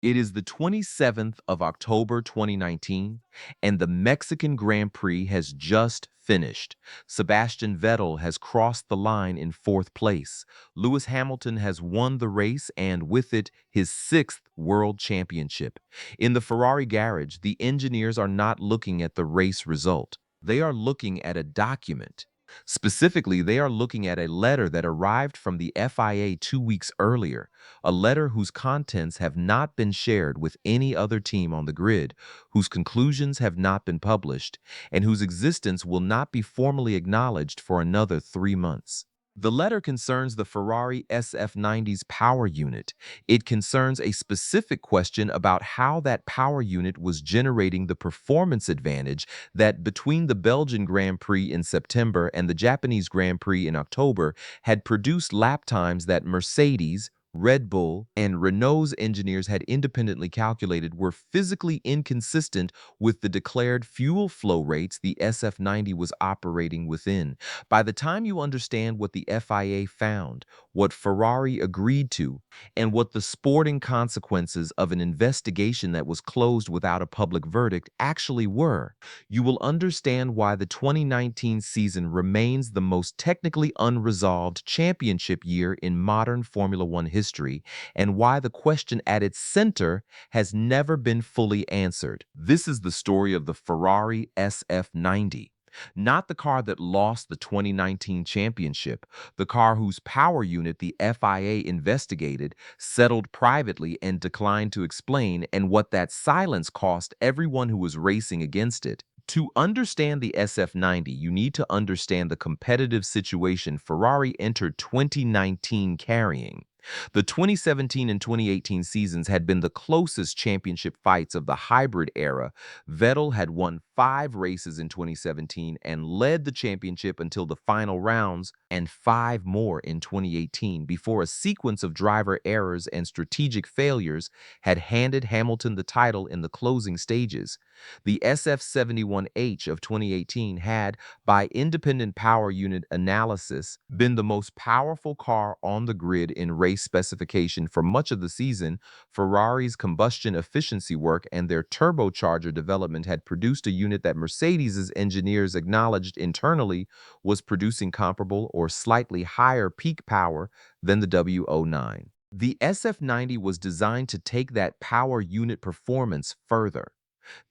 It is the 27th of October 2019, and the Mexican Grand Prix has just finished. Sebastian Vettel has crossed the line in fourth place. Lewis Hamilton has won the race and, with it, his sixth world championship. In the Ferrari garage, the engineers are not looking at the race result. They are looking at a document. Specifically, they are looking at a letter that arrived from the FIA 2 weeks earlier, a letter whose contents have not been shared with any other team on the grid, whose conclusions have not been published, and whose existence will not be formally acknowledged for another 3 months. The letter concerns the Ferrari SF90's power unit. It concerns a specific question about how that power unit was generating the performance advantage that, between the Belgian Grand Prix in September and the Japanese Grand Prix in October, had produced lap times that Mercedes, Red Bull, and Renault's engineers had independently calculated were physically inconsistent with the declared fuel flow rates the SF90 was operating within. By the time you understand what the FIA found, what Ferrari agreed to, and what the sporting consequences of an investigation that was closed without a public verdict actually were, you will understand why the 2019 season remains the most technically unresolved championship year in modern Formula One history, and why the question at its center has never been fully answered. This is the story of the Ferrari SF90. Not the car that lost the 2019 championship, the car whose power unit the FIA investigated, settled privately, and declined to explain, and what that silence cost everyone who was racing against it. To understand the SF90, you need to understand the competitive situation Ferrari entered 2019 carrying. The 2017 and 2018 seasons had been the closest championship fights of the hybrid era. Vettel had won 5 races in 2017 and led the championship until the final rounds, and 5 more in 2018 before a sequence of driver errors and strategic failures had handed Hamilton the title in the closing stages. The SF71H of 2018 had, by independent power unit analysis, been the most powerful car on the grid in race specification for much of the season. Ferrari's combustion efficiency work and their turbocharger development had produced a unit that Mercedes's engineers acknowledged internally was producing comparable or slightly higher peak power than the W09. The SF90 was designed to take that power unit performance further.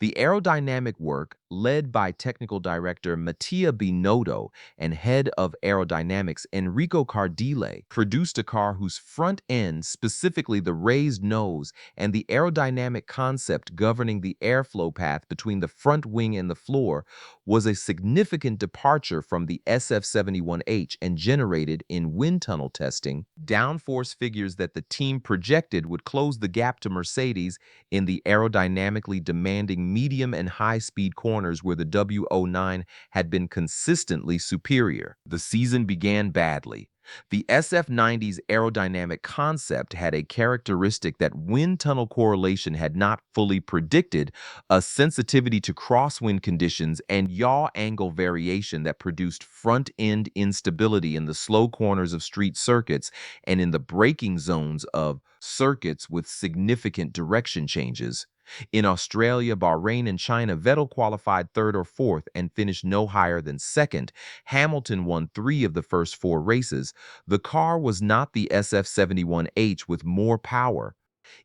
The aerodynamic work, led by technical director Mattia Binotto and head of aerodynamics Enrico Cardile, produced a car whose front end, specifically the raised nose, and the aerodynamic concept governing the airflow path between the front wing and the floor, was a significant departure from the SF71H and generated, in wind tunnel testing, downforce figures that the team projected would close the gap to Mercedes in the aerodynamically demanding medium and high-speed corners where the W09 had been consistently superior. The season began badly. The SF90's aerodynamic concept had a characteristic that wind tunnel correlation had not fully predicted, a sensitivity to crosswind conditions and yaw angle variation that produced front-end instability in the slow corners of street circuits and in the braking zones of circuits with significant direction changes. In Australia, Bahrain, and China, Vettel qualified third or fourth and finished no higher than second. Hamilton won 3 of the first 4 races. The car was not the SF71H with more power.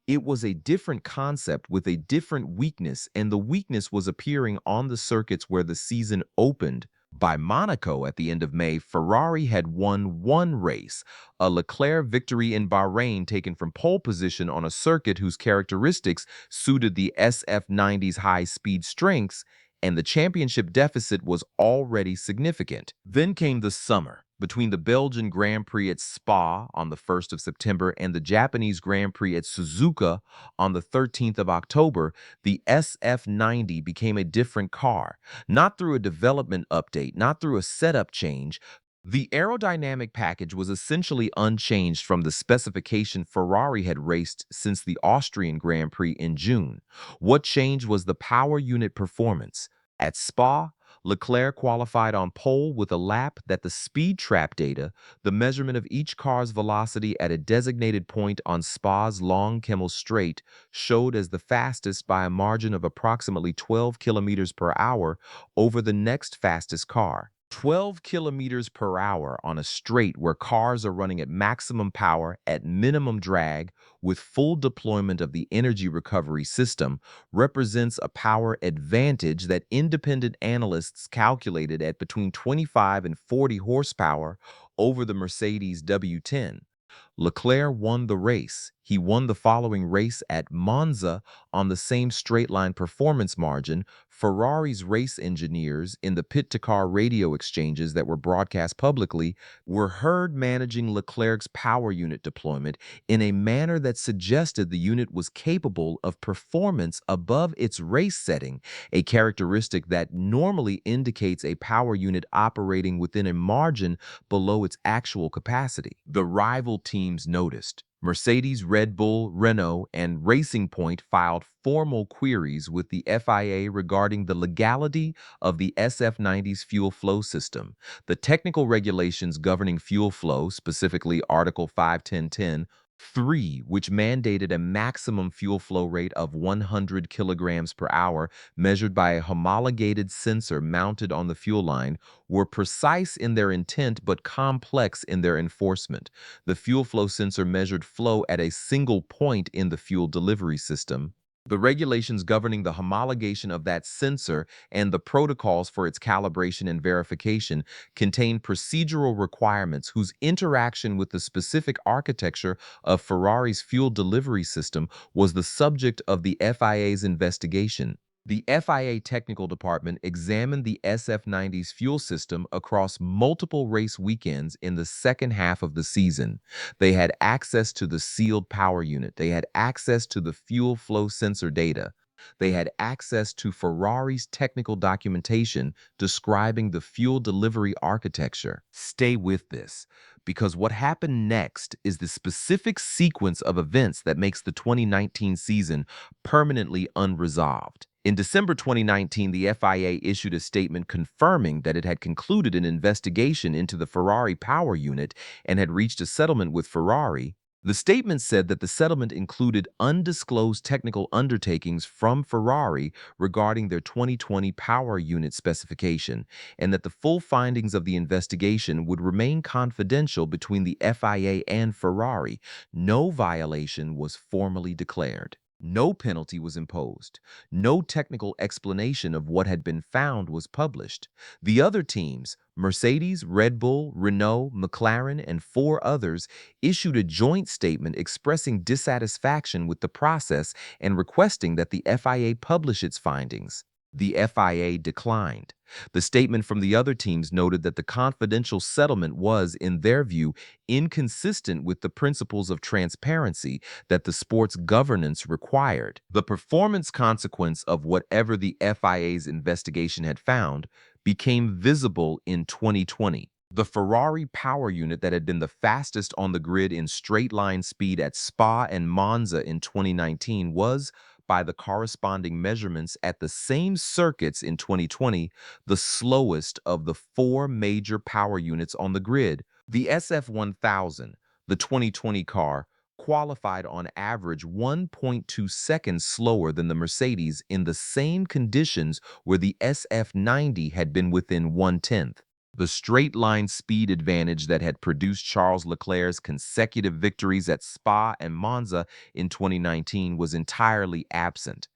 It was a different concept with a different weakness, and the weakness was appearing on the circuits where the season opened. By Monaco at the end of May, Ferrari had won 1 race, a Leclerc victory in Bahrain taken from pole position on a circuit whose characteristics suited the SF90's high-speed strengths, and the championship deficit was already significant. Then came the summer. Between the Belgian Grand Prix at Spa on the 1st of September and the Japanese Grand Prix at Suzuka on the 13th of October, the SF90 became a different car. Not through a development update, not through a setup change. The aerodynamic package was essentially unchanged from the specification Ferrari had raced since the Austrian Grand Prix in June. What changed was the power unit performance. At Spa, Leclerc qualified on pole with a lap that the speed trap data, the measurement of each car's velocity at a designated point on Spa's long Kemmel Straight, showed as the fastest by a margin of approximately 12 kilometers per hour over the next fastest car. 12 kilometers per hour on a straight where cars are running at maximum power at minimum drag with full deployment of the energy recovery system represents a power advantage that independent analysts calculated at between 25 and 40 horsepower over the Mercedes W10. Leclerc won the race. He won the following race at Monza on the same straight-line performance margin. Ferrari's race engineers in the pit-to-car radio exchanges that were broadcast publicly were heard managing Leclerc's power unit deployment in a manner that suggested the unit was capable of performance above its race setting, a characteristic that normally indicates a power unit operating within a margin below its actual capacity. The rival teams noticed. Mercedes, Red Bull, Renault, and Racing Point filed formal queries with the FIA regarding the legality of the SF90's fuel flow system. The technical regulations governing fuel flow, specifically Article 5.10.10, which mandated a maximum fuel flow rate of 100 kilograms per hour measured by a homologated sensor mounted on the fuel line, were precise in their intent but complex in their enforcement. The fuel flow sensor measured flow at a single point in the fuel delivery system. The regulations governing the homologation of that sensor and the protocols for its calibration and verification contain procedural requirements whose interaction with the specific architecture of Ferrari's fuel delivery system was the subject of the FIA's investigation. The FIA technical department examined the SF90's fuel system across multiple race weekends in the second half of the season. They had access to the sealed power unit. They had access to the fuel flow sensor data. They had access to Ferrari's technical documentation describing the fuel delivery architecture. Stay with this, because what happened next is the specific sequence of events that makes the 2019 season permanently unresolved. In December 2019, the FIA issued a statement confirming that it had concluded an investigation into the Ferrari power unit and had reached a settlement with Ferrari. The statement said that the settlement included undisclosed technical undertakings from Ferrari regarding their 2020 power unit specification, and that the full findings of the investigation would remain confidential between the FIA and Ferrari. No violation was formally declared. No penalty was imposed. No technical explanation of what had been found was published. The other teams, Mercedes, Red Bull, Renault, McLaren, and four others, issued a joint statement expressing dissatisfaction with the process and requesting that the FIA publish its findings. The FIA declined. The statement from the other teams noted that the confidential settlement was, in their view, inconsistent with the principles of transparency that the sport's governance required. The performance consequence of whatever the FIA's investigation had found became visible in 2020. The Ferrari power unit that had been the fastest on the grid in straight-line speed at Spa and Monza in 2019 was, by the corresponding measurements at the same circuits in 2020, the slowest of the four major power units on the grid. The SF1000, the 2020 car, qualified on average 1.2 seconds slower than the Mercedes in the same conditions where the SF90 had been within 1/10. The straight-line speed advantage that had produced Charles Leclerc's consecutive victories at Spa and Monza in 2019 was entirely absent.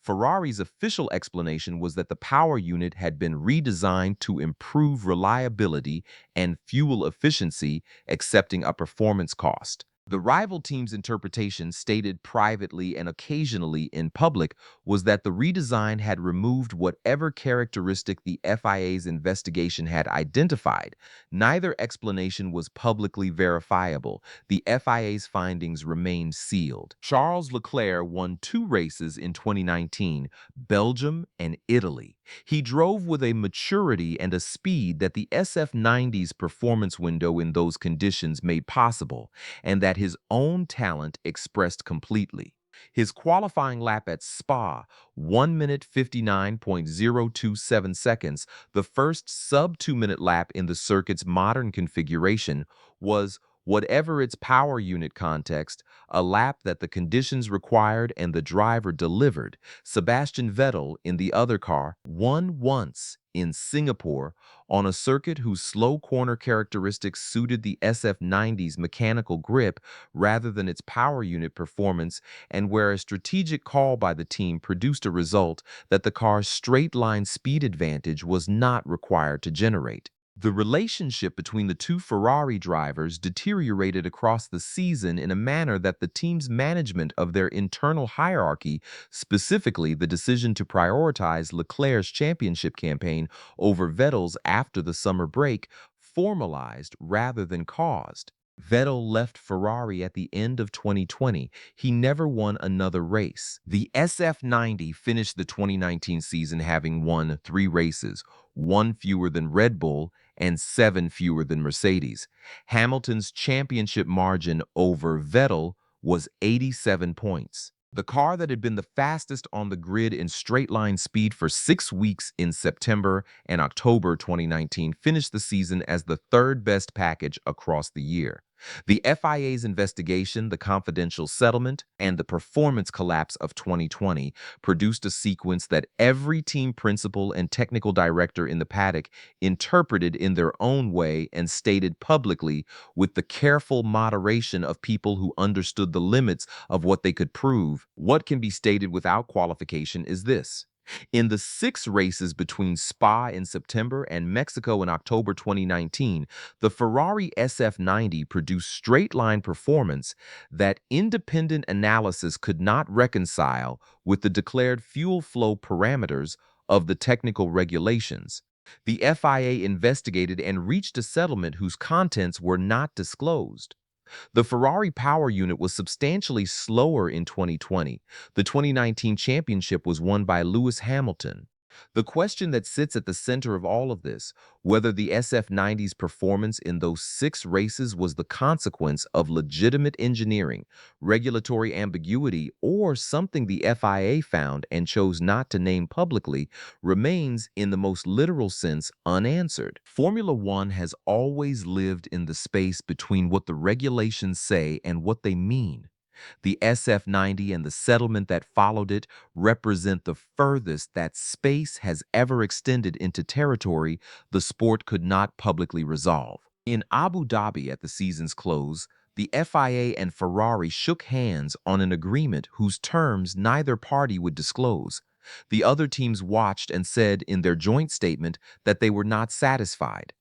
Ferrari's official explanation was that the power unit had been redesigned to improve reliability and fuel efficiency, accepting a performance cost. The rival team's interpretation, stated privately and occasionally in public, was that the redesign had removed whatever characteristic the FIA's investigation had identified. Neither explanation was publicly verifiable. The FIA's findings remained sealed. Charles Leclerc won two races in 2019, Belgium and Italy. He drove with a maturity and a speed that the SF90's performance window in those conditions made possible, and that his own talent expressed completely. His qualifying lap at Spa, 1 minute 59.027 seconds, the first sub 2-minute lap in the circuit's modern configuration, was, whatever its power unit context, a lap that the conditions required and the driver delivered. Sebastian Vettel, in the other car, won once in Singapore on a circuit whose slow corner characteristics suited the SF90's mechanical grip rather than its power unit performance, and where a strategic call by the team produced a result that the car's straight-line speed advantage was not required to generate. The relationship between the two Ferrari drivers deteriorated across the season in a manner that the team's management of their internal hierarchy, specifically the decision to prioritize Leclerc's championship campaign over Vettel's after the summer break, formalized rather than caused. Vettel left Ferrari at the end of 2020. He never won another race. The SF90 finished the 2019 season having won 3 races, 1 fewer than Red Bull and 7 fewer than Mercedes. Hamilton's championship margin over Vettel was 87 points. The car that had been the fastest on the grid in straight-line speed for 6 weeks in September and October 2019 finished the season as the third best package across the year. The FIA's investigation, the confidential settlement, and the performance collapse of 2020 produced a sequence that every team principal and technical director in the paddock interpreted in their own way and stated publicly with the careful moderation of people who understood the limits of what they could prove. What can be stated without qualification is this. In the 6 races between Spa in September and Mexico in October 2019, the Ferrari SF90 produced straight-line performance that independent analysis could not reconcile with the declared fuel flow parameters of the technical regulations. The FIA investigated and reached a settlement whose contents were not disclosed. The Ferrari power unit was substantially slower in 2020. The 2019 championship was won by Lewis Hamilton. The question that sits at the center of all of this, whether the SF90's performance in those 6 races was the consequence of legitimate engineering, regulatory ambiguity, or something the FIA found and chose not to name publicly, remains, in the most literal sense, unanswered. Formula One has always lived in the space between what the regulations say and what they mean. The SF90 and the settlement that followed it represent the furthest that space has ever extended into territory the sport could not publicly resolve. In Abu Dhabi at the season's close, the FIA and Ferrari shook hands on an agreement whose terms neither party would disclose. The other teams watched and said in their joint statement that they were not satisfied.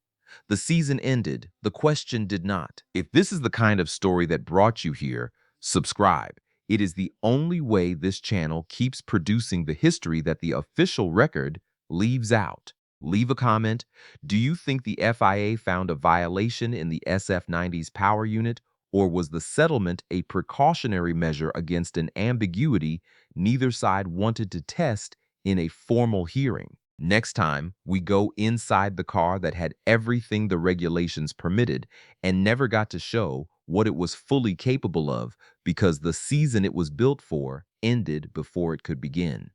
The season ended, the question did not. If this is the kind of story that brought you here, subscribe. It is the only way this channel keeps producing the history that the official record leaves out. Leave a comment. Do you think the FIA found a violation in the SF90's power unit, or was the settlement a precautionary measure against an ambiguity neither side wanted to test in a formal hearing? Next time, we go inside the car that had everything the regulations permitted and never got to show what it was fully capable of because the season it was built for ended before it could begin.